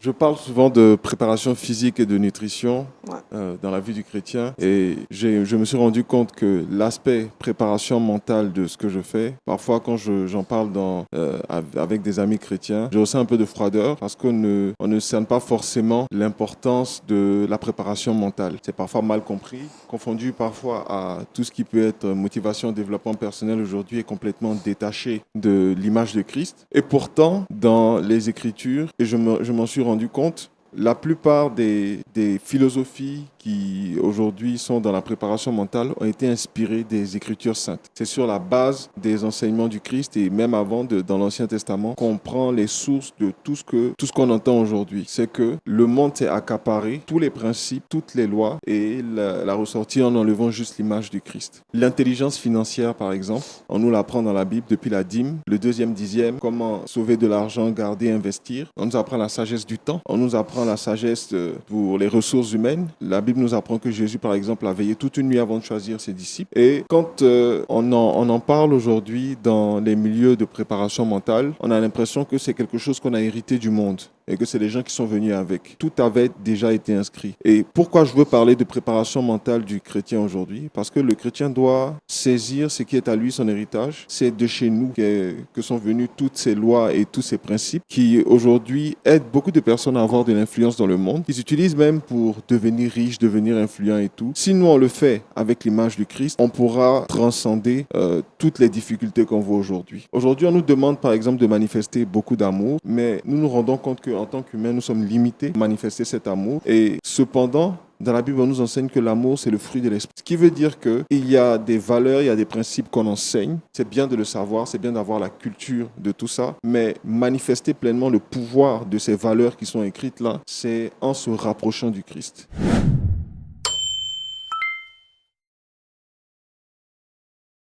Je parle souvent de préparation physique et de nutrition Ouais. dans la vie du chrétien et je me suis rendu compte que l'aspect préparation mentale de ce que je fais, parfois quand j'en parle avec des amis chrétiens, j'ai aussi un peu de froideur parce on ne cerne pas forcément l'importance de la préparation mentale. C'est parfois mal compris, confondu parfois à tout ce qui peut être motivation, développement personnel aujourd'hui est complètement détaché de l'image de Christ. Et pourtant, dans les Écritures, et je m'en suis rendu compte, la plupart des philosophies qui aujourd'hui sont dans la préparation mentale ont été inspirées des Écritures saintes. C'est sur la base des enseignements du Christ et même avant dans l'Ancien Testament qu'on prend les sources de tout ce qu'on entend aujourd'hui. C'est que le monde s'est accaparé, tous les principes, toutes les lois et la ressortie en enlevant juste l'image du Christ. L'intelligence financière, par exemple, on nous l'apprend dans la Bible depuis la dîme, le deuxième dixième, comment sauver de l'argent, garder, investir. On nous apprend la sagesse du temps, on nous apprend la sagesse pour les ressources humaines. La Bible nous apprend que Jésus, par exemple, a veillé toute une nuit avant de choisir ses disciples. Et quand on en parle aujourd'hui dans les milieux de préparation mentale, on a l'impression que c'est quelque chose qu'on a hérité du monde et que c'est les gens qui sont venus avec. Tout avait déjà été inscrit. Et pourquoi je veux parler de préparation mentale du chrétien aujourd'hui? Parce que le chrétien doit saisir ce qui est à lui, son héritage. C'est de chez nous que sont venues toutes ces lois et tous ces principes qui aujourd'hui aident beaucoup de personnes à avoir de l'influence dans le monde. Ils utilisent même pour devenir riches, devenir influents et tout. Si nous on le fait avec l'image du Christ, on pourra transcender toutes les difficultés qu'on voit aujourd'hui. Aujourd'hui, on nous demande par exemple de manifester beaucoup d'amour, mais nous nous rendons compte qu'en tant qu'humains, nous sommes limités à manifester cet amour. Et cependant, dans la Bible, on nous enseigne que l'amour, c'est le fruit de l'esprit. Ce qui veut dire qu'il y a des valeurs, il y a des principes qu'on enseigne. C'est bien de le savoir, c'est bien d'avoir la culture de tout ça. Mais manifester pleinement le pouvoir de ces valeurs qui sont écrites là, c'est en se rapprochant du Christ.